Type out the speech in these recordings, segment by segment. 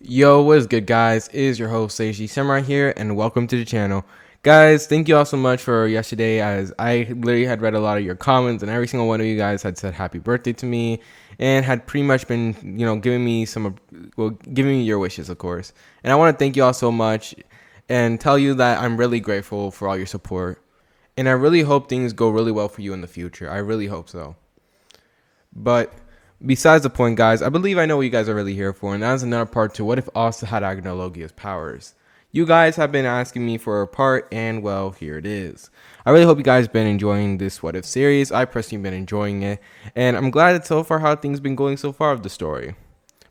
Yo, what is good, guys? It is your host Seiji Samurai here, and welcome to the channel. Guys, thank you all so much for yesterday, as I literally had read a lot of your comments, and every single one of you guys had said happy birthday to me, and had pretty much been, giving me giving me your wishes, of course. And I want to thank you all so much, and tell you that I'm really grateful for all your support, and I really hope things go really well for you in the future. I really hope so. But besides the point, guys, I believe I know what you guys are really here for, and that is another part to what if Asta had Acnologia's powers. You guys have been asking me for a part, and well, here it is. I really hope you guys been enjoying this what if series. I personally been enjoying it, and I'm glad that so far how things been going so far of the story.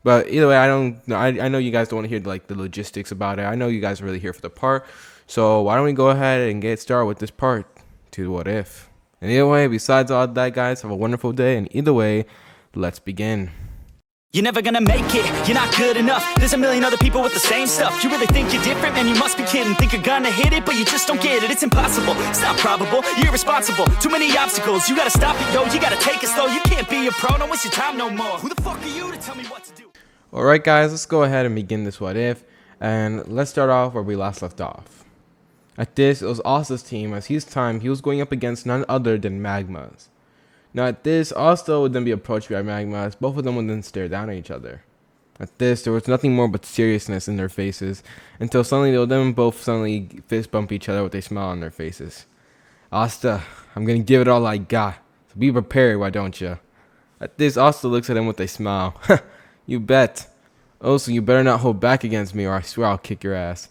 But either way, I know you guys don't want to hear like the logistics about it. I know you guys are really here for the part, so why don't we go ahead and get started with this part to what if. And either way, besides all that, guys, have a wonderful day, and either way, let's begin. You're never gonna make it, you're not good enough. There's a million other people with the same stuff. You really think you're different? Man, you must be kidding. Think you're gonna hit it, but you just don't get it. It's impossible, it's not probable, you're irresponsible. Too many obstacles, you gotta stop it, yo. You gotta take it slow, you can't be a pro. Don't waste your time no more. Who the fuck are you to tell me what to do? Alright, guys, let's go ahead and begin this what if. And let's start off where we last left off. At this, it was Asta's team, as his time he was going up against none other than Magma's. Now at this, Asta would then be approached by Magma, as both of them would then stare down at each other. At this, there was nothing more but seriousness in their faces, until suddenly they would then both suddenly fist bump each other with a smile on their faces. Asta, I'm gonna give it all I got, so be prepared, why don't you? At this, Asta looks at him with a smile. You bet. Also, you better not hold back against me, or I swear I'll kick your ass.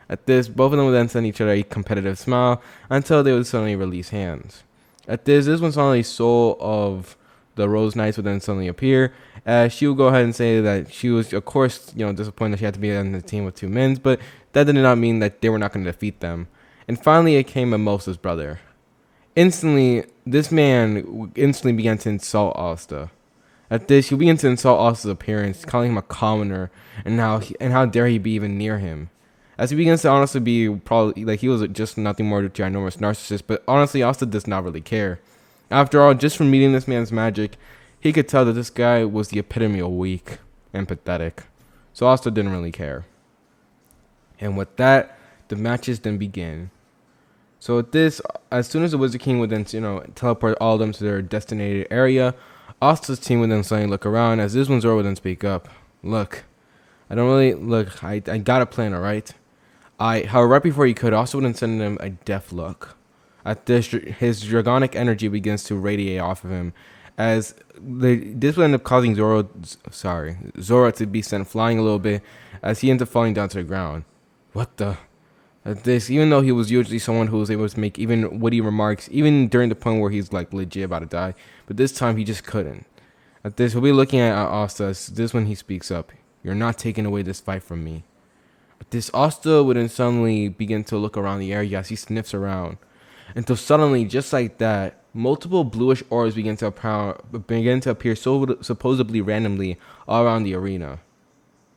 At this, both of them would then send each other a competitive smile, until they would suddenly release hands. At this when suddenly Soul of the Rose Knights would then suddenly appear, as she would go ahead and say that she was, of course, disappointed that she had to be on the team with two men, but that did not mean that they were not going to defeat them. And finally, it came Mimosa's brother. Instantly, this man instantly began to insult Asta. At this, he began to insult Asta's appearance, calling him a commoner, and how dare he be even near him. As he begins to honestly be probably like he was just nothing more than a ginormous narcissist, but honestly, Asta does not really care. After all, just from meeting this man's magic, he could tell that this guy was the epitome of weak and pathetic. So Asta didn't really care. And with that, the matches then begin. So at this, as soon as the Wizard King would then, teleport all of them to their designated area, Asta's team would then suddenly look around, as this one Zoro would then speak up. Look, I got a plan, alright? However, right before he could, also wouldn't send him a death look. At this, his dragonic energy begins to radiate off of him, as this would end up causing Zoro to be sent flying a little bit, as he ends up falling down to the ground. What the? At this, even though he was usually someone who was able to make even witty remarks, even during the point where he's like legit about to die, but this time he just couldn't. At this, we'll be looking at Asta. This when he speaks up. You're not taking away this fight from me. But this Asta would then suddenly begin to look around the area as he sniffs around. Until suddenly, just like that, multiple bluish orbs begin to appear supposedly randomly all around the arena.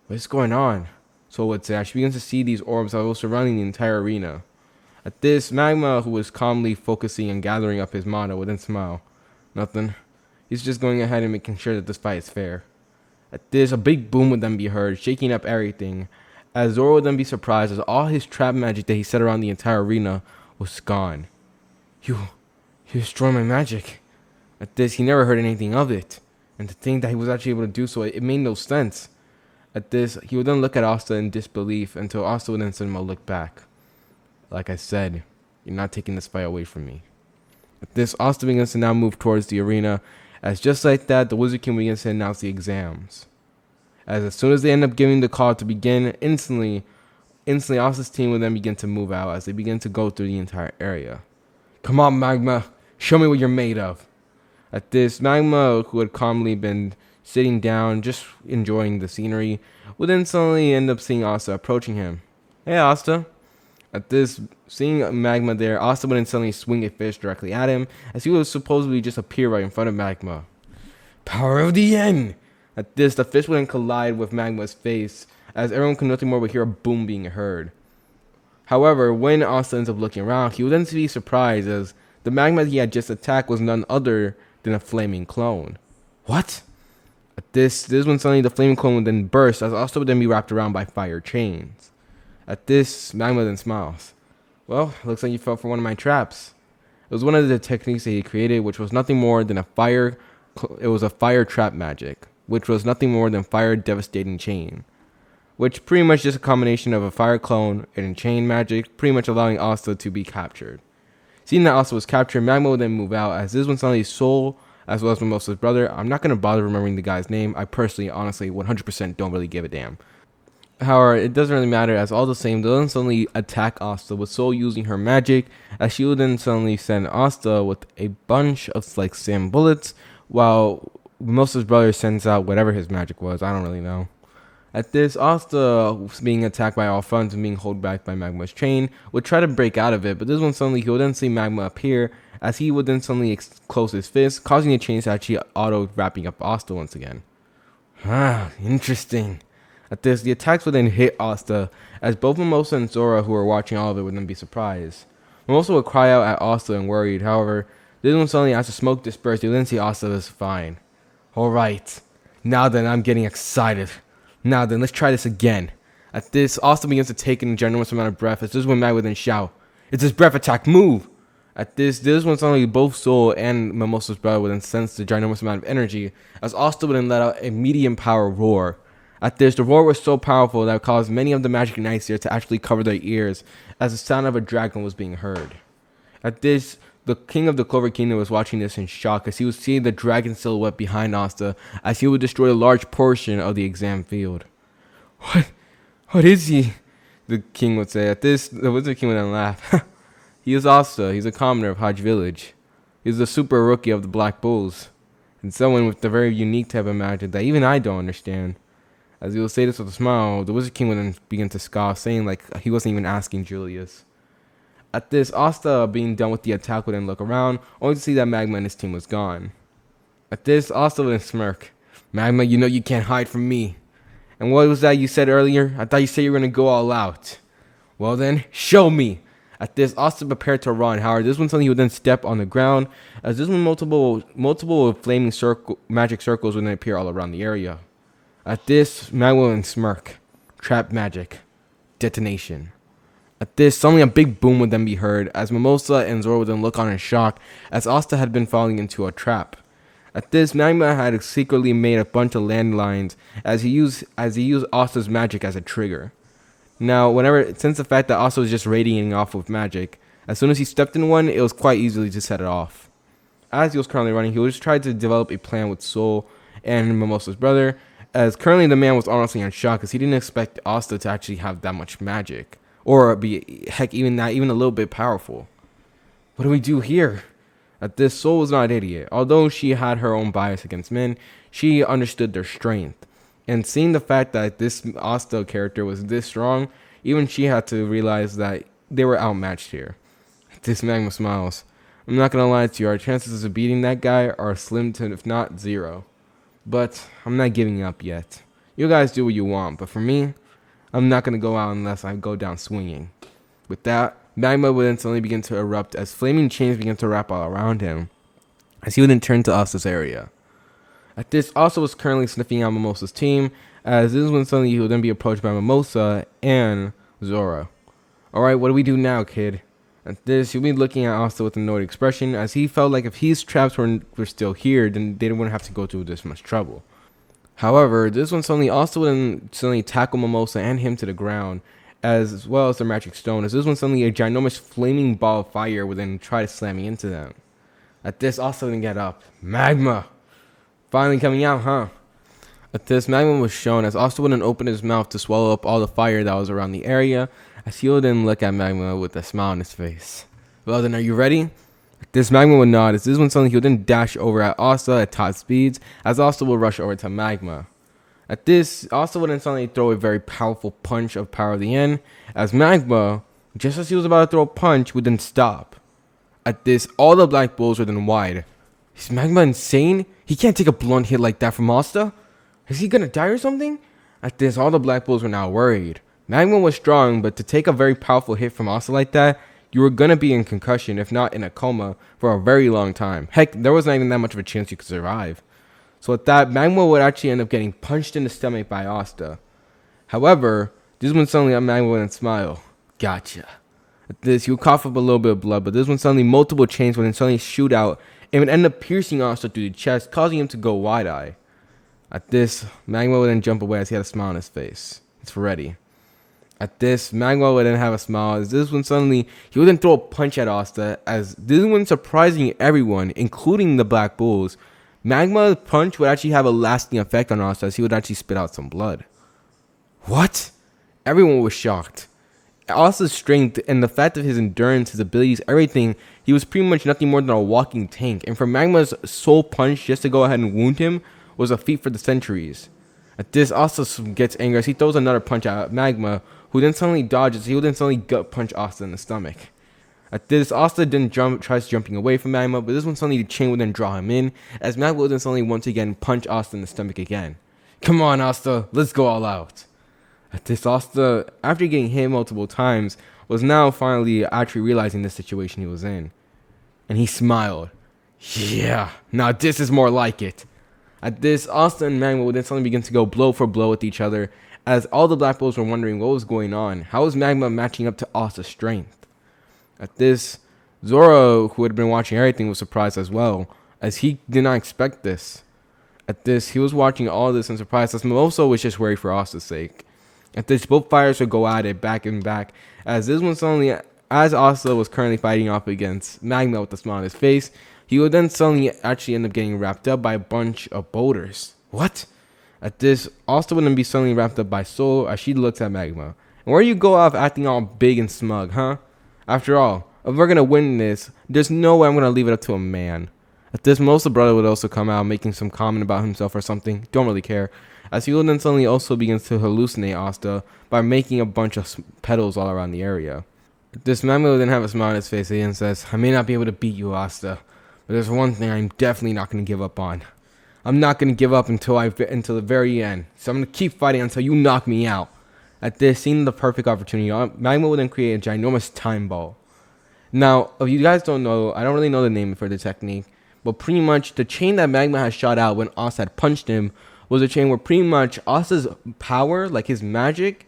What's going on? So would say, she begins to see these orbs that were surrounding the entire arena. At this, Magma, who was calmly focusing and gathering up his mana, would then smile. Nothing. He's just going ahead and making sure that this fight is fair. At this, a big boom would then be heard, shaking up everything, as Zoro would then be surprised as all his trap magic that he set around the entire arena was gone. You destroyed my magic. At this, he never heard anything of it, and to think that he was actually able to do so, it made no sense. At this, he would then look at Asta in disbelief, until Asta would then send him a look back. Like I said, you're not taking this fight away from me. At this, Asta begins to now move towards the arena, as just like that, the Wizard King begins to announce the exams. As soon as they end up giving the call to begin, instantly Asta's team will then begin to move out as they begin to go through the entire area. Come on, Magma, show me what you're made of. At this, Magma, who had calmly been sitting down, just enjoying the scenery, would then suddenly end up seeing Asta approaching him. Hey, Asta. At this, seeing Magma there, Asta would then suddenly swing a fish directly at him, as he would supposedly just appear right in front of Magma. Power of the Yen! At this, the fish would then collide with Magma's face, as everyone could nothing more but hear a boom being heard. However, when Asta ends up looking around, he would then be surprised, as the Magma he had just attacked was none other than a flaming clone. What? This when suddenly the flaming clone would then burst, as Asta would then be wrapped around by fire chains. At this, Magma then smiles. Well, looks like you fell for one of my traps. It was one of the techniques that he created, which was nothing more than it was a fire trap magic, which was nothing more than fire devastating chain, which pretty much just a combination of a fire clone and chain magic, pretty much allowing Asta to be captured. Seeing that Asta was captured, Magma would then move out, as this was suddenly Soul, as well as Mimosa's brother. I'm not going to bother remembering the guy's name. I personally, honestly, 100% don't really give a damn. However, it doesn't really matter, as all the same, they'll then suddenly attack Asta with Soul using her magic, as she will then suddenly send Asta with a bunch of like sand bullets, while Mimosa's brother sends out whatever his magic was. I don't really know. At this, Asta was being attacked by all fronts and being held back by Magma's chain, would try to break out of it, but this one suddenly he would then see Magma appear, as he would then suddenly close his fist, causing the chain to actually auto wrapping up Asta once again. Interesting. At this, the attacks would then hit Asta, as both Mimosa and Zora, who were watching all of it, would then be surprised. Mimosa would cry out at Asta and worried. However, this one suddenly, as the smoke dispersed, you then see Asta was fine. Alright, now then I'm getting excited. Now then, let's try this again. At this, Asta begins to take in a ginormous amount of breath, as this is when Mag would then shout, "It's his breath attack, move!" At this when suddenly both Soul and Mimosa's brother would then sense the ginormous amount of energy, as Asta would then let out a medium power roar. At this, the roar was so powerful that it caused many of the magic knights here to actually cover their ears, as the sound of a dragon was being heard. At this, the king of the Clover Kingdom was watching this in shock, as he was seeing the dragon silhouette behind Asta, as he would destroy a large portion of the exam field. What is he? The king would say. At this, the Wizard King would then laugh. He is Asta. He's a commoner of Hodge Village. He's the super rookie of the Black Bulls, and someone with a very unique type of magic that even I don't understand. As he will say this with a smile, the Wizard King would then begin to scoff, saying like he wasn't even asking Julius. At this, Asta, being done with the attack, would then look around, only to see that Magma and his team was gone. At this, Asta would then smirk. "Magma, you know you can't hide from me. And what was that you said earlier? I thought you said you were going to go all out. Well then, show me." At this, Asta prepared to run. However, this one suddenly he would then step on the ground, as this one multiple flaming magic circles would then appear all around the area. At this, Magma would then smirk. Trap magic. Detonation. At this, suddenly a big boom would then be heard, as Mimosa and Zora would then look on in shock, as Asta had been falling into a trap. At this, Magma had secretly made a bunch of landlines, as he used Asta's magic as a trigger. Now, since the fact that Asta was just radiating off with magic, as soon as he stepped in one, it was quite easily to set it off. As he was currently running, he was just trying to develop a plan with Soul and Mimosa's brother, as currently the man was honestly in shock, as he didn't expect Asta to actually have that much magic, or be, heck, even a little bit powerful. What do we do here? At this, Soul was not an idiot. Although she had her own bias against men, she understood their strength. And seeing the fact that this Asta character was this strong, even she had to realize that they were outmatched here. This Magma smiles. "I'm not going to lie to you, our chances of beating that guy are slim to, if not zero. But I'm not giving up yet. You guys do what you want, but for me, I'm not going to go out unless I go down swinging." With that, Magma would then suddenly begin to erupt as flaming chains began to wrap all around him, as he would then turn to Asta's area. At this, Asta was currently sniffing out Mimosa's team, as this is when suddenly he would then be approached by Mimosa and Zora. "Alright, what do we do now, kid?" At this, he'll be looking at Asta with an annoyed expression, as he felt like if his traps were still here, then they wouldn't have to go through this much trouble. However, this one suddenly Asta would then suddenly tackle Mimosa and him to the ground, as well as the magic stone, as this one suddenly a ginormous flaming ball of fire would then try to slam me into them. At this, Asta would then get up. "Magma! Finally coming out, huh?" At this, Magma was shown, as Asta would then open his mouth to swallow up all the fire that was around the area, as he would then look at Magma with a smile on his face. "Well then, are you ready?" At this, Magma would nod, as this one suddenly he would then dash over at Asta at top speeds, as Asta would rush over to Magma. At this, Asta would then suddenly throw a very powerful punch of Power of the End, as Magma, just as he was about to throw a punch, would then stop. At this, all the Black Bulls were then wide. Is Magma insane? He can't take a blunt hit like that from Asta. Is he gonna die or something? At this, all the Black Bulls were now worried. Magma was strong, but to take a very powerful hit from Asta like that, you were gonna be in concussion, if not in a coma, for a very long time. Heck, there wasn't even that much of a chance you could survive. So with that, Magma would actually end up getting punched in the stomach by Asta. However, this one suddenly Magma wouldn't smile. Gotcha. At this, he would cough up a little bit of blood, but this one suddenly multiple chains would then suddenly shoot out and would end up piercing Asta through the chest, causing him to go wide-eye. At this, Magma would then jump away as he had a smile on his face. It's ready. At this, Magma would then have a smile as this one suddenly, he would then throw a punch at Asta as this one surprising everyone, including the Black Bulls. Magma's punch would actually have a lasting effect on Asta as he would actually spit out some blood. What? Everyone was shocked. Asta's strength and the fact of his endurance, his abilities, everything, he was pretty much nothing more than a walking tank. And for Magma's sole punch just to go ahead and wound him was a feat for the centuries. At this, Asta gets angry as he throws another punch at Magma, who then suddenly dodges. He would then suddenly gut punch Asta in the stomach. At this, Asta then tries jumping away from Magma, but this one suddenly the chain would then draw him in, as Magma would then suddenly once again punch Asta in the stomach again. Come on, Asta, let's go all out. At this, Asta, after getting hit multiple times, was now finally actually realizing the situation he was in. And he smiled. Yeah, now this is more like it. At this, Asta and Magma would then suddenly begin to go blow for blow with each other, as all the Black Bulls were wondering what was going on. How was Magma matching up to Asta's strength? At this, Zoro, who had been watching everything, was surprised as well, as he did not expect this. At this, he was watching all this and surprised, as Mimosa was just worried for Asta's sake. At this, both fighters would go at it back and back, as this one suddenly, as Asta was currently fighting off against Magma with a smile on his face, he would then suddenly actually end up getting wrapped up by a bunch of boulders. What? At this, Asta would then be suddenly wrapped up by Soul as she looks at Magma. And where you go off acting all big and smug, huh? After all, if we're gonna win this, there's no way I'm gonna leave it up to a man. At this, Mimosa brother would also come out making some comment about himself or something. Don't really care. As he would then suddenly also begins to hallucinate Asta by making a bunch of petals all around the area. At this, Magma would then have a smile on his face and says, I may not be able to beat you, Asta, but there's one thing I'm definitely not gonna give up on. I'm not gonna give up until the very end. So I'm gonna keep fighting until you knock me out. At this, seeing the perfect opportunity, Magma will then create a ginormous time ball. Now, if you guys don't know, I don't really know the name for the technique, but pretty much the chain that Magma had shot out when Asta had punched him was a chain where pretty much Asta's power, like his magic,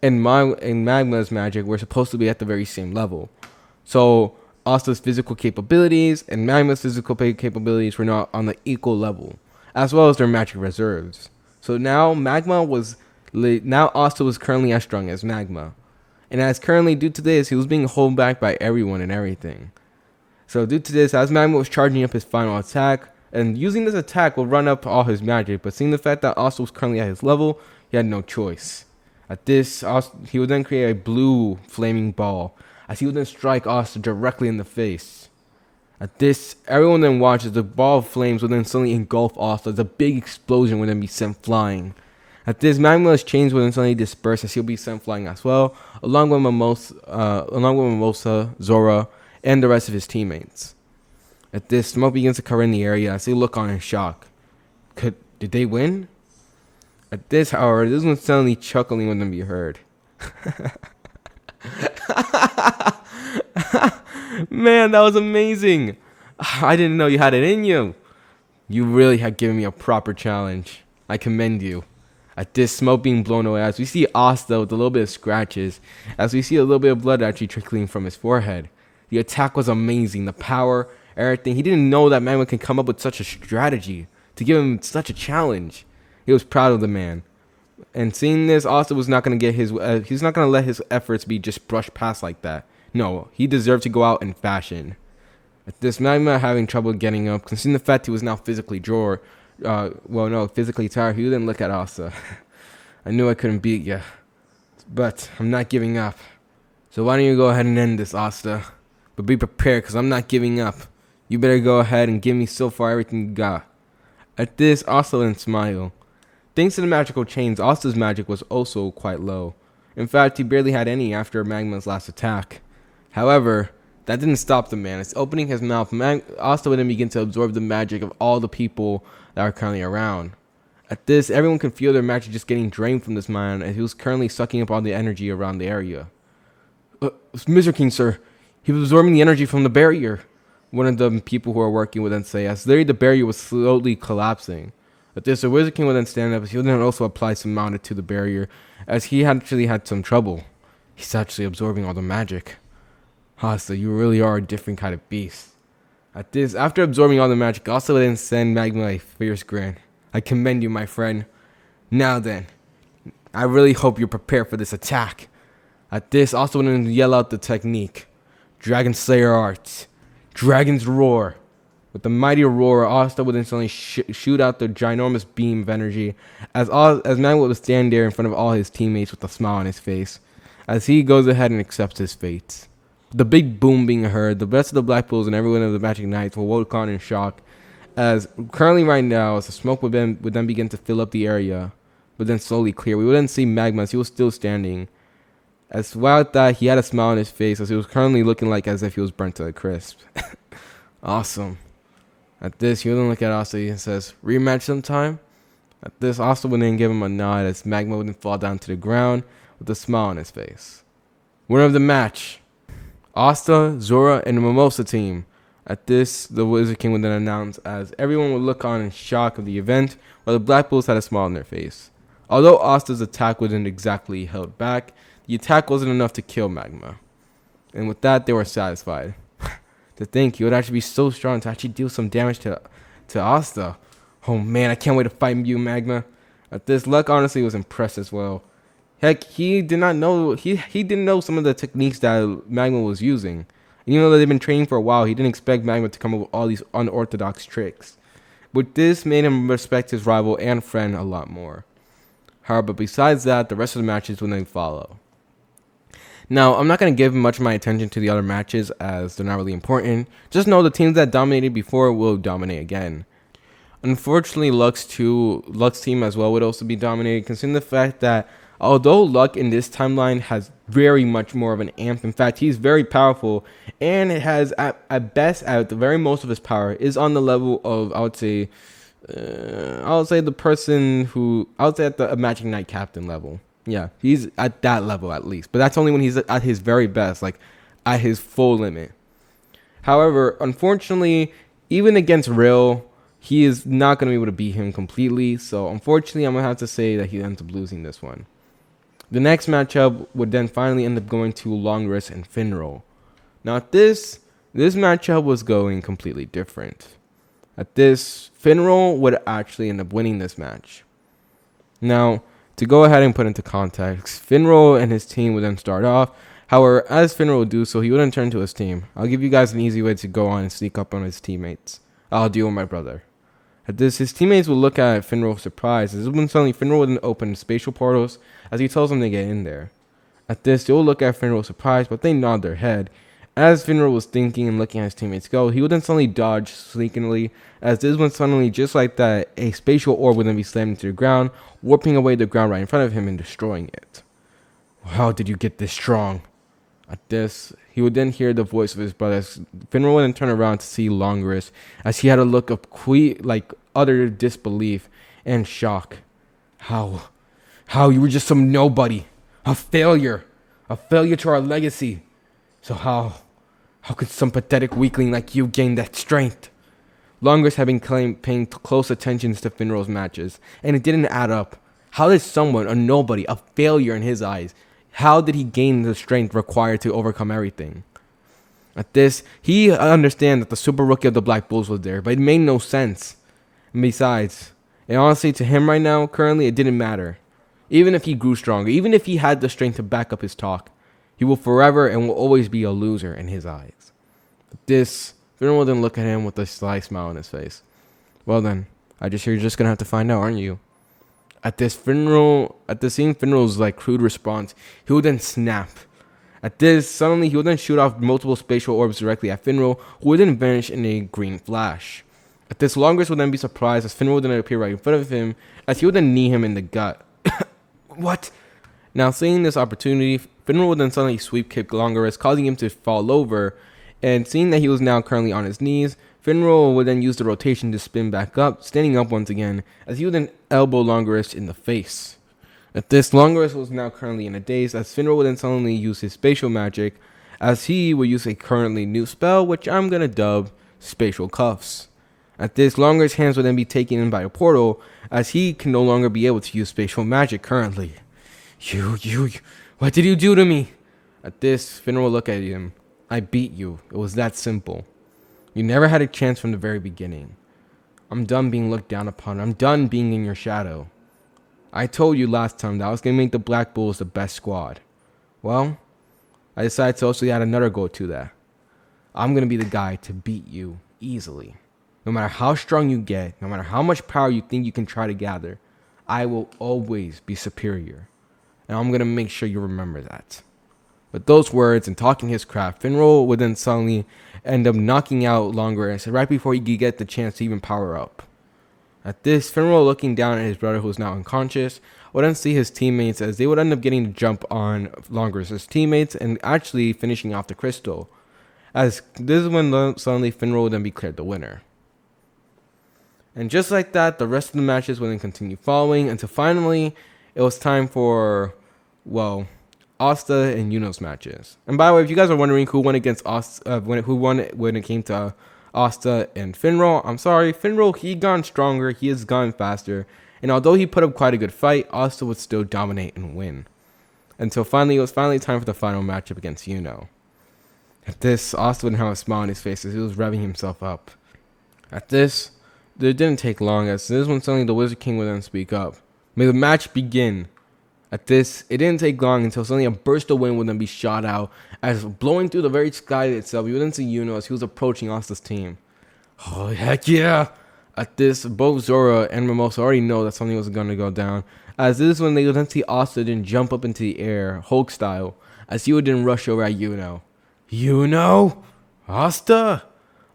and Magma's magic were supposed to be at the very same level. So Asta's physical capabilities and Magma's physical capabilities were not on the equal level, as well as their magic reserves. So now Asta was currently as strong as Magma. And as currently, due to this, he was being held back by everyone and everything. So due to this, as Magma was charging up his final attack, and using this attack will run up all his magic, but seeing the fact that Asta was currently at his level, he had no choice. At this, he would then create a blue flaming ball, as he would then strike Asta directly in the face. At this, everyone then watches the ball of flames would then suddenly engulf Asta as a big explosion would then be sent flying. At this, Magma's chains would then suddenly disperse as he'll be sent flying as well, along with Mimosa, Zora, and the rest of his teammates. At this, smoke begins to cover in the area as they look on in shock. Did they win? At this, however, this one suddenly chuckling when them be heard. Man, that was amazing. I didn't know you had it in you. You really had given me a proper challenge. I commend you. At this, smoke being blown away as we see Asta with a little bit of scratches, as we see a little bit of blood actually trickling from his forehead. The attack was amazing, the power, everything. He didn't know that Magma can come up with such a strategy to give him such a challenge. He was proud of the man. And seeing this, Asta was not going to get he's not going to let his efforts be just brushed past like that. No, he deserved to go out in fashion. At this, Magma having trouble getting up, considering the fact he was now physically physically tired, he would then look at Asta. I knew I couldn't beat you, but I'm not giving up. So why don't you go ahead and end this, Asta? But be prepared, because I'm not giving up. You better go ahead and give me so far everything you got. At this, Asta then smiled. Thanks to the magical chains, Asta's magic was also quite low. In fact, he barely had any after Magma's last attack. However, that didn't stop the man. As opening his mouth, Asta would then begin to absorb the magic of all the people that are currently around. At this, everyone can feel their magic just getting drained from this man, as he was currently sucking up all the energy around the area. Mr. King, sir, he was absorbing the energy from the barrier. One of the people who are working would then say, as literally the barrier was slowly collapsing. But this, the Wizard King would then stand up as he would then also apply some mana to the barrier, as he actually had some trouble. He's actually absorbing all the magic. Asta, you really are a different kind of beast. At this, after absorbing all the magic, Asta would then send Magma a fierce grin. I commend you, my friend. Now then, I really hope you're prepared for this attack. At this, Asta would then yell out the technique. Dragon Slayer Arts. Dragon's Roar. With the mighty roar, Asta would instantly shoot out the ginormous beam of energy as Magma would stand there in front of all his teammates with a smile on his face as he goes ahead and accepts his fate. The big boom being heard, the rest of the Black Bulls and everyone of the Magic Knights were woke on in shock as currently right now, as the smoke would then begin to fill up the area, but then slowly clear. We would then see Magma as he was still standing. As well as that, he had a smile on his face as he was currently looking like as if he was burnt to a crisp. Awesome. At this, he would then look at Asta and says, rematch sometime? At this, Asta would then give him a nod as Magma would then fall down to the ground with a smile on his face. Winner of the match, Asta, Zora, and the Mimosa team. At this, the Wizard King would then announce as everyone would look on in shock of the event, while the Black Bulls had a smile on their face. Although Asta's attack wasn't exactly held back, the attack wasn't enough to kill Magma. And with that, they were satisfied. To think he would actually be so strong to actually deal some damage to Asta. Oh man, I can't wait to fight you, Magma. At this, Luck honestly was impressed as well. Heck, he did not know he didn't know some of the techniques that Magma was using. And even though they've been training for a while, he didn't expect Magma to come up with all these unorthodox tricks. But this made him respect his rival and friend a lot more. However, besides that, the rest of the matches would then follow. Now, I'm not going to give much of my attention to the other matches as they're not really important. Just know the teams that dominated before will dominate again. Unfortunately, Luck's team as well would also be dominated, considering the fact that although Luck in this timeline has very much more of an amp, in fact, he's very powerful, and it has, at best, at the very most of his power, is on the level of, I would say the person who, I would say at the Magic Knight Captain level. Yeah, he's at that level at least. But that's only when he's at his very best, like at his full limit. However, unfortunately, even against Rill, he is not going to be able to beat him completely. So, unfortunately, I'm going to have to say that he ends up losing this one. The next matchup would then finally end up going to Longwrist and Finral. Now, this matchup was going completely different. At this, Finral would actually end up winning this match. Now, to go ahead and put into context, Finral and his team would then start off. However, as Finral would do so, he wouldn't turn to his team. I'll give you guys an easy way to go on and sneak up on his teammates. I'll deal with my brother. At this, his teammates will look at Finral surprised, as when suddenly Finral would then open spatial portals as he tells them to get in there. At this, they will look at Finral surprised, but they nod their head. As Finral was thinking and looking at his teammates go, he would then suddenly dodge sneakily, as this one suddenly, just like that, a spatial orb would then be slammed into the ground, warping away the ground right in front of him and destroying it. How did you get this strong? At this, he would then hear the voice of his brother. Finral would then turn around to see Longwrist, as he had a look of utter disbelief and shock. How you were just some nobody, a failure to our legacy. So how could some pathetic weakling like you gain that strength? Longwrist had been paying close attention to Finral's matches, and it didn't add up. How did someone, a nobody, a failure in his eyes, how did he gain the strength required to overcome everything? At this, he understands that the super rookie of the Black Bulls was there, but it made no sense. And besides, and honestly, to him right now, currently, it didn't matter. Even if he grew stronger, even if he had the strength to back up his talk, he will forever and will always be a loser in his eyes. At this, Finral will then look at him with a sly smile on his face. Well then, I just hear you're just gonna have to find out, aren't you? At this, seeing Finral's crude response, he would then snap. At this, suddenly he would then shoot off multiple spatial orbs directly at Finral, who would then vanish in a green flash. At this, Longwrist would then be surprised as Finral would then appear right in front of him, as he would then knee him in the gut. What? Now, seeing this opportunity, Finral would then suddenly sweep kick Longwrist, causing him to fall over, and seeing that he was now currently on his knees, Finral would then use the rotation to spin back up, standing up once again, as he would then elbow Longwrist in the face. At this, Longwrist was now currently in a daze, as Finral would then suddenly use his spatial magic, as he would use a currently new spell, which I'm gonna dub Spatial Cuffs. At this, Longer's hands would then be taken in by a portal, as he can no longer be able to use spatial magic currently. You, what did you do to me? At this, Finral will look at him. I beat you. It was that simple. You never had a chance from the very beginning. I'm done being looked down upon. I'm done being in your shadow. I told you last time that I was going to make the Black Bulls the best squad. Well, I decided to also add another goal to that. I'm going to be the guy to beat you easily. No matter how strong you get, no matter how much power you think you can try to gather, I will always be superior. And I'm going to make sure you remember that. With those words and talking his crap, Finral would then suddenly end up knocking out Longer right before he could get the chance to even power up. At this, Finral, looking down at his brother who is now unconscious, would then see his teammates as they would end up getting to jump on Longer's teammates and actually finishing off the crystal. As this is when suddenly Finral would then be declared the winner. And just like that, the rest of the matches would then continue following until finally it was time for, well, Asta and Yuno's matches. And by the way, if you guys are wondering who won against Asta, who won when it came to Asta and Finral, I'm sorry, Finral, he gone stronger, he has gone faster, and although he put up quite a good fight, Asta would still dominate and win. Until finally, it was finally time for the final matchup against Yuno. At this, Asta would have a smile on his face as he was revving himself up. At this, it didn't take long, as this when suddenly the Wizard King would then speak up. May the match begin. At this, it didn't take long until suddenly a burst of wind would then be shot out, as blowing through the very sky itself, you would then see Yuno as he was approaching Asta's team. Oh, heck yeah! At this, both Zora and Mimosa already know that something was going to go down, as this is when they would then see Asta then jump up into the air, Hulk style, as he would then rush over at Yuno. Yuno? Asta?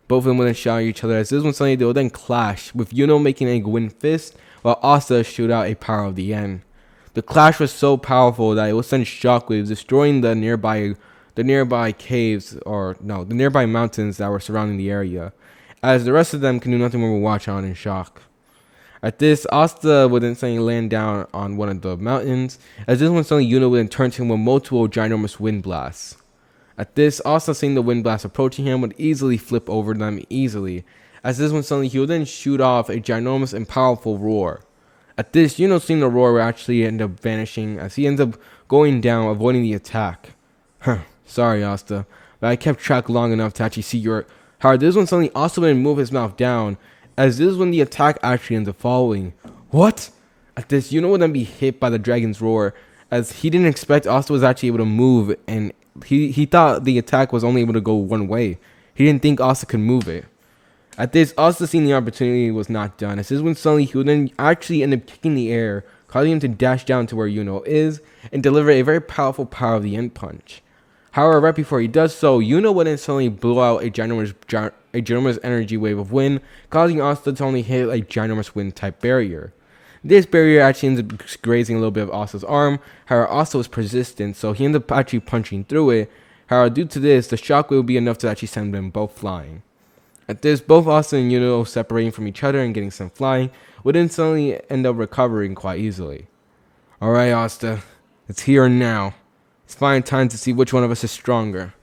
Both of them would then shout at each other, as this one suddenly they would then clash, with Yuno making a wind fist, while Asta shoot out a power of the end. The clash was so powerful that it would send shockwaves, destroying the nearby caves, or no, the nearby mountains that were surrounding the area, as the rest of them can do nothing but watch on in shock. At this, Asta would then suddenly land down on one of the mountains, as this one suddenly Yuno would then turn to him with multiple ginormous wind blasts. At this, Asta seeing the wind blast approaching him would easily flip over them easily, as this one suddenly he would then shoot off a ginormous and powerful roar. At this, Yuno seeing the roar would actually end up vanishing, as he ends up going down, avoiding the attack. Sorry, Asta, but I kept track long enough to actually see your... However, this one suddenly Asta would move his mouth down, as this is when the attack actually ends up following. What? At this, Yuno would then be hit by the dragon's roar, as he didn't expect Asta was actually able to move, and he thought the attack was only able to go one way. He didn't think Asta could move it. At this, Asta seeing the opportunity was not done, as this is when suddenly he would then actually end up kicking the air, causing him to dash down to where Yuno is, and deliver a very powerful power of the end punch. However, right before he does so, Yuno would then suddenly blow out a ginormous energy wave of wind, causing Asta to only hit a ginormous wind type barrier. This barrier actually ends up grazing a little bit of Asta's arm. However, Asta was persistent, so he ended up actually punching through it. However, due to this, the shockwave would be enough to actually send them both flying. At this, both Asta and Yuno separating from each other and getting sent flying would then suddenly end up recovering quite easily. Alright, Asta, it's here and now. It's finally time to see which one of us is stronger.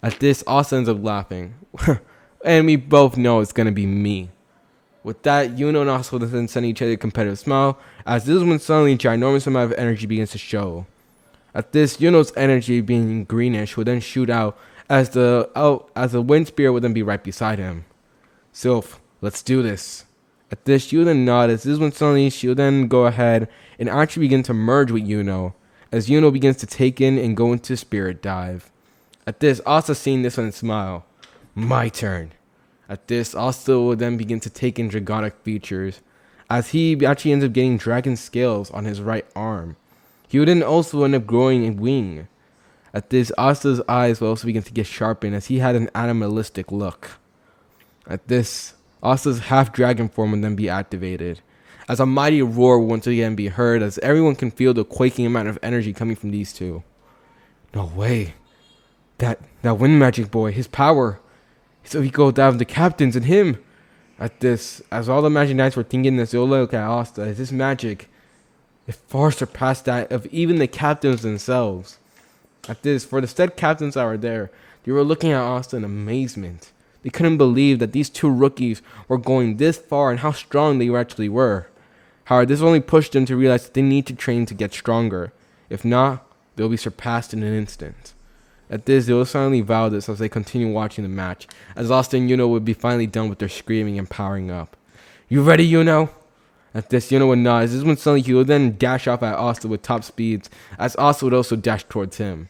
At this, Asta ends up laughing. And we both know it's going to be me. With that, Yuno and Asta will then send each other a competitive smile, as this is when suddenly a ginormous amount of energy begins to show. At this, Yuno's energy being greenish would then shoot out, as the wind spear would then be right beside him. Sylph, let's do this. At this, she would then nod, as this is when suddenly she would then go ahead and actually begin to merge with Yuno, as Yuno begins to take in and go into spirit dive. At this, Asta seeing this and smile. My turn. At this, Asta will then begin to take in dragonic features, as he actually ends up getting dragon scales on his right arm. He would then also end up growing a wing. At this, Asta's eyes will also begin to get sharpened, as he had an animalistic look. At this, Asta's half-dragon form would then be activated, as a mighty roar will once again be heard, as everyone can feel the quaking amount of energy coming from these two. No way. That wind magic boy, his power. So he goes down the captains and him. At this, as all the magic knights were thinking this, they'll look at Asta, as this magic, it far surpassed that of even the captains themselves. At this, for the said captains that were there, they were looking at Asta in amazement. They couldn't believe that these two rookies were going this far and how strong they actually were. However, this only pushed them to realize that they need to train to get stronger. If not, they'll be surpassed in an instant. At this, they will silently vow this as they continue watching the match, as Asta and Yuno would be finally done with their screaming and powering up. You ready, Yuno? At this, Yuno would nod, as this is when suddenly he would then dash off at Asta with top speeds, as Asta would also dash towards him.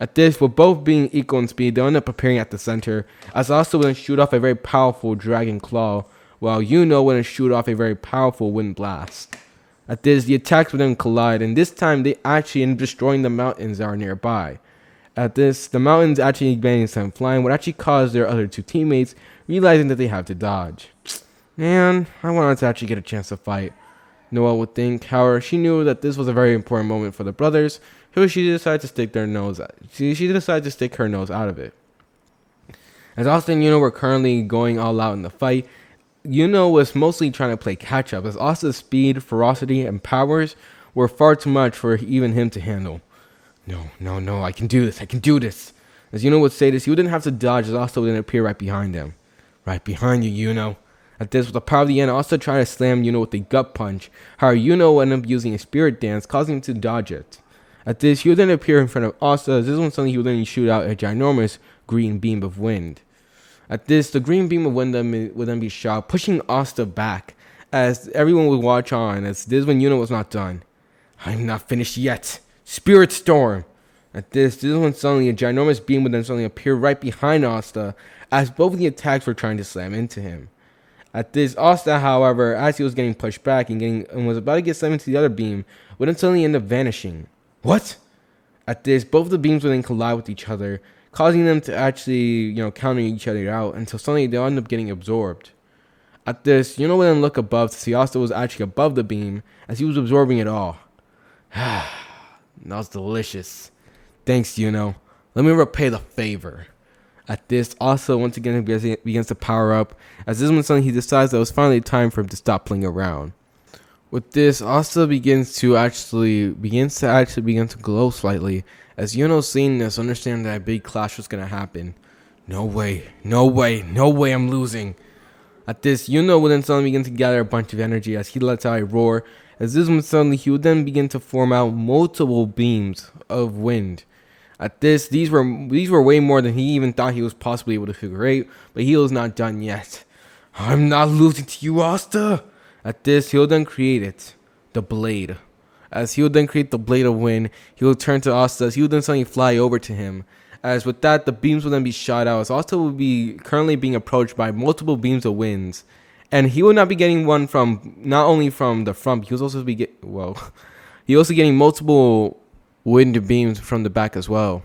At this, with both being equal in speed, they'll end up appearing at the center, as Asta would then shoot off a very powerful Dragon Claw, while Yuno would then shoot off a very powerful Wind Blast. At this, the attacks would then collide, and this time they actually end up destroying the mountains that are nearby. At this, the mountains actually banning them flying would actually cause their other two teammates realizing that they have to dodge. Man, I wanted to actually get a chance to fight. Noelle would think. However, she knew that this was a very important moment for the brothers, so she decided to stick their nose. She decided to stick her nose out of it. As Asta and Yuno were currently going all out in the fight, Yuno was mostly trying to play catch up, as Asta's speed, ferocity, and powers were far too much for even him to handle. No, I can do this. As Yuno would say this, he wouldn't have to dodge, as Asta would then appear right behind him. Right behind you, Yuno. At this, with the power of the end, Asta tried to slam Yuno with a gut punch. However, Yuno would end up using a spirit dance, causing him to dodge it. At this, he would then appear in front of Asta, as this one suddenly he would then shoot out a ginormous green beam of wind. At this, the green beam of wind would then be shot, pushing Asta back, as everyone would watch on, as this is when Yuno was not done. I'm not finished yet. Spirit Storm! At this is when suddenly a ginormous beam would then suddenly appear right behind Asta, as both of the attacks were trying to slam into him. At this, Asta, however, as he was getting pushed back and was about to get slammed into the other beam, would then suddenly end up vanishing. What? At this, both of the beams would then collide with each other, causing them to actually, counter each other out until suddenly they'll end up getting absorbed. At this, Yuno would then look above to see Asta was actually above the beam, as he was absorbing it all. That was delicious. Thanks, Yuno. Let me repay the favor. At this, Asta once again begins to power up, as this one suddenly he decides that it was finally time for him to stop playing around. With this, Asta begins to actually glow slightly, as Yuno seeing this, understanding that a big clash was gonna happen. No way, I'm losing. At this, Yuno would then suddenly begin to gather a bunch of energy as he lets out a roar, as this one suddenly he would then begin to form out multiple beams of wind. At this, these were way more than he even thought he was possibly able to figure out, but he was not done yet. I'm not losing to you, Asta! At this, he'll then create it, the blade. As he would then create the blade of wind, he will turn to Asta, as he would then suddenly fly over to him. As with that, the beams will then be shot out, as Asta will be currently being approached by multiple beams of winds. And he will not be getting one not only from the front, he was also getting multiple wind beams from the back as well.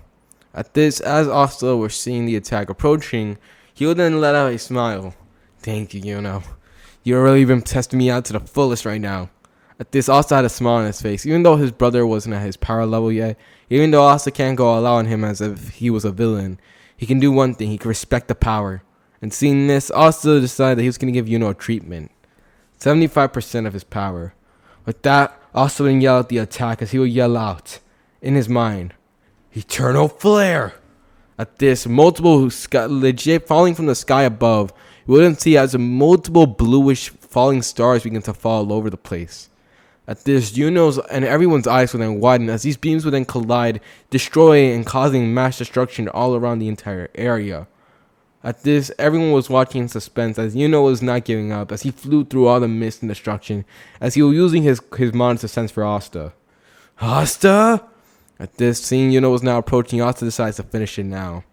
At this, as Asta was seeing the attack approaching, he would then let out a smile. Thank you, Yuno. You've really been testing me out to the fullest right now. At this, Asta had a smile on his face, even though his brother wasn't at his power level yet. Even though Asta can't go all out on him as if he was a villain, he can do one thing: he can respect the power. And seeing this, Asta decided that he was going to give Yuno a treatment. 75% of his power. With that, Asta would yell out the attack, as he would yell out, in his mind, Eternal Flare! At this, multiple legit falling from the sky above, you wouldn't see as multiple bluish falling stars begin to fall all over the place. At this, Yuno's and everyone's eyes would then widen, as these beams would then collide, destroying and causing mass destruction all around the entire area. At this, everyone was watching in suspense, as Yuno was not giving up, as he flew through all the mist and destruction, as he was using his mind to sense for Asta. Asta! At this, seeing Yuno was now approaching, Asta decides to finish it now.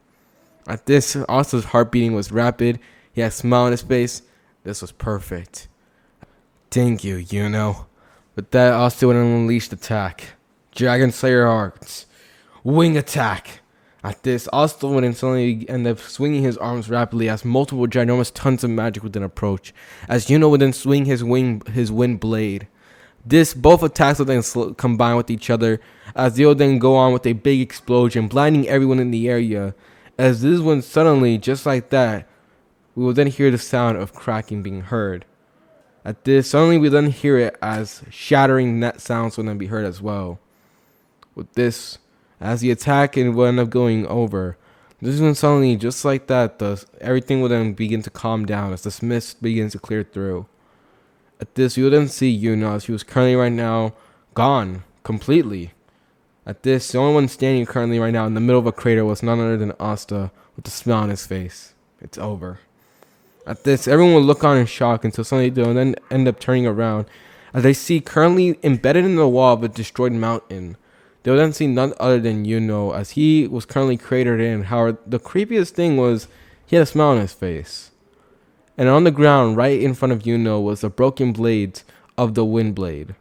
At this, Asta's heart beating was rapid. He had a smile on his face. This was perfect. Thank you, Yuno. With that, Asta would unleash the attack. Dragon Slayer Arts. Wing Attack. At this, Asta would suddenly end up swinging his arms rapidly, as multiple ginormous tons of magic would then approach, as Yuno would then swing his wind blade. Both attacks would then combine with each other, as they would then go on with a big explosion, blinding everyone in the area. As this one suddenly, just like that, we will then hear the sound of cracking being heard. At this, suddenly we then hear it as shattering net sounds will then be heard as well. With this, as the attack will end up going over, This is when suddenly, just like that, everything will then begin to calm down as the mist begins to clear through. At this, you will then see Yuno as he was currently right now gone completely. At this, the only one standing currently right now in the middle of a crater was none other than Asta with a smile on his face. It's over. At this, everyone will look on in shock until suddenly they'll then end up turning around as they see currently embedded in the wall of a destroyed mountain. They'll then see none other than Yuno as he was currently cratered in. However, the creepiest thing was he had a smile on his face. And on the ground right in front of Yuno was the broken blades of the wind blade.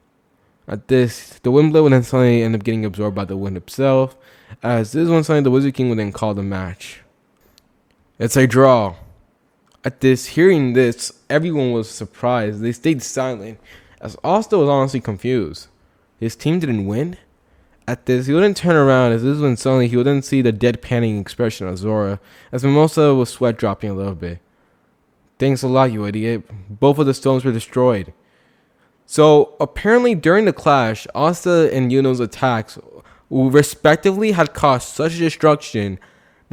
At this, the wind blade would then suddenly end up getting absorbed by the wind itself, as this is when suddenly the Wizard King would then call the match. It's a draw. At this, hearing this, everyone was surprised. They stayed silent, as Asta was honestly confused. His team didn't win? At this, he wouldn't turn around, as this is when suddenly he wouldn't see the deadpanning expression of Zora, as Mimosa was sweat dropping a little bit. Thanks a lot, you idiot. Both of the stones were destroyed. So, apparently during the clash, Asta and Yuno's attacks respectively had caused such destruction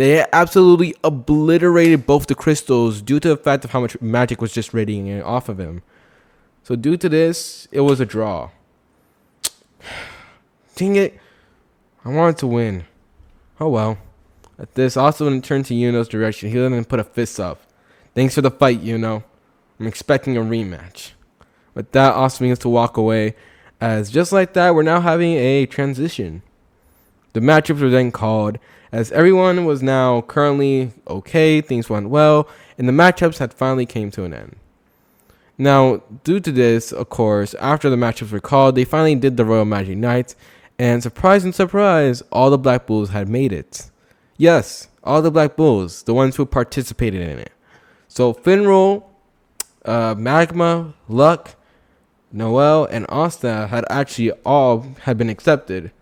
they absolutely obliterated both the crystals due to the fact of how much magic was just radiating off of him. So due to this, it was a draw. Dang it. I wanted to win. Oh well. At this, Asta would turn to Yuno's direction. He then put a fist up. Thanks for the fight, Yuno. I'm expecting a rematch. With that, Asta begins to walk away, as just like that, we're now having a transition. The matchups were then called, as everyone was now currently okay, things went well, and the matchups had finally came to an end. Now, due to this, of course, after the matchups were called, they finally did the Royal Magic Nights, and surprise and surprise, all the Black Bulls had made it. Yes, all the Black Bulls, the ones who participated in it. So Finral, Magma, Luck, Noel, and Asta had actually all had been accepted.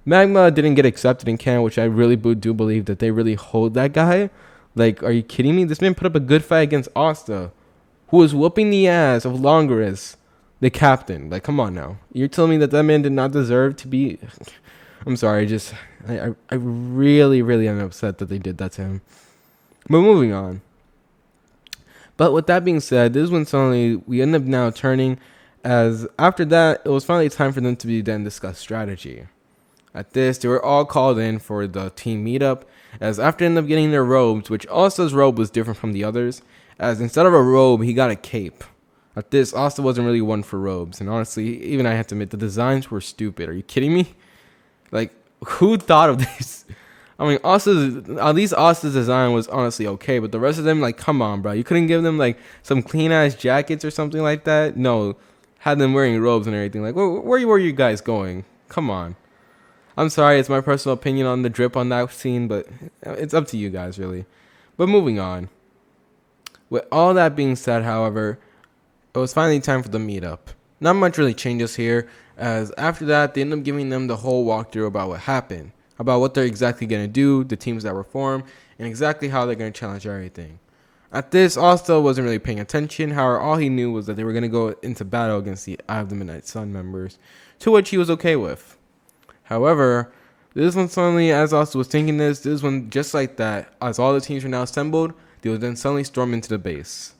Magma didn't get accepted in canon, which I really do believe that they really hold that guy. Like, are you kidding me? This man put up a good fight against Asta, who was whooping the ass of Longoris, the captain. Like, come on now. You're telling me that man did not deserve to be... I'm sorry, I really am upset that they did that to him. But moving on. But with that being said, this is when suddenly we end up now turning, as after that, it was finally time for them to be then discuss strategy. At this, they were all called in for the team meetup, as after ended up getting their robes, which Asta's robe was different from the others, as instead of a robe, he got a cape. At this, Asta wasn't really one for robes, and honestly, even I have to admit, the designs were stupid. Are you kidding me? Like, who thought of this? I mean, at least Asta's design was honestly okay, but the rest of them, like, come on, bro. You couldn't give them, like, some clean-ass jackets or something like that? No, had them wearing robes and everything. Like, where were you guys going? Come on. I'm sorry, it's my personal opinion on the drip on that scene, but it's up to you guys, really. But moving on. With all that being said, however, it was finally time for the meetup. Not much really changes here, as after that, they ended up giving them the whole walkthrough about what happened, about what they're exactly going to do, the teams that were formed, and exactly how they're going to challenge everything. At this, Asta wasn't really paying attention. However, all he knew was that they were going to go into battle against the Eye of the Midnight Sun members, to which he was okay with. However, this one suddenly, as Asta was thinking this one, just like that, as all the teams were now assembled, they would then suddenly storm into the base.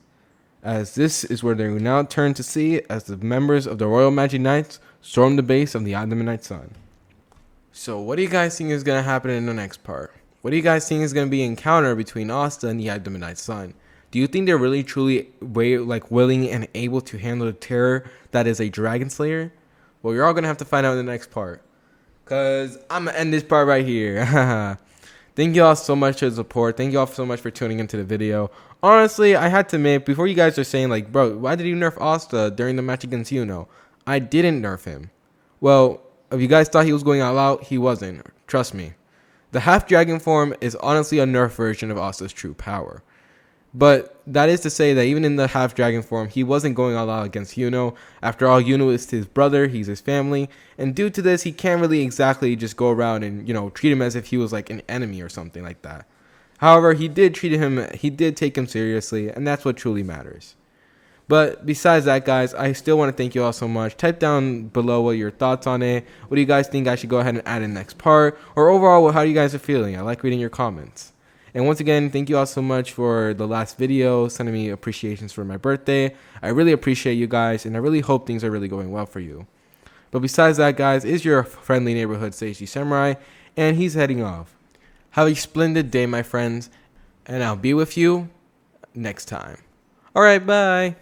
As this is where they will now turn to see as the members of the Royal Magic Knights storm the base of the Eye of the Midnight Sun. So what do you guys think is going to happen in the next part? What do you guys think is going to be an encounter between Asta and the Eye of the Midnight Sun? Do you think they're really truly willing and able to handle the terror that is a Dragon Slayer? Well, you're all going to have to find out in the next part. Because I'm going to end this part right here. Thank you all so much for the support. Thank you all so much for tuning into the video. Honestly, I had to admit, before you guys are saying, like, bro, why did you nerf Asta during the match against Yuno? I didn't nerf him. Well, if you guys thought he was going all out, he wasn't. Trust me. The half dragon form is honestly a nerf version of Asta's true power. But that is to say that even in the half dragon form, he wasn't going all out against Yuno. After all, Yuno is his brother, he's his family, and due to this, he can't really exactly just go around and, treat him as if he was like an enemy or something like that. However, he did take him seriously, and that's what truly matters. But besides that, guys, I still want to thank you all so much. Type down below what your thoughts on it. What do you guys think I should go ahead and add in next part? Or overall, how you guys are feeling? I like reading your comments. And once again, thank you all so much for the last video, sending me appreciations for my birthday. I really appreciate you guys, and I really hope things are really going well for you. But besides that, guys, is your friendly neighborhood Sage Samurai, and he's heading off. Have a splendid day, my friends, and I'll be with you next time. Alright, bye!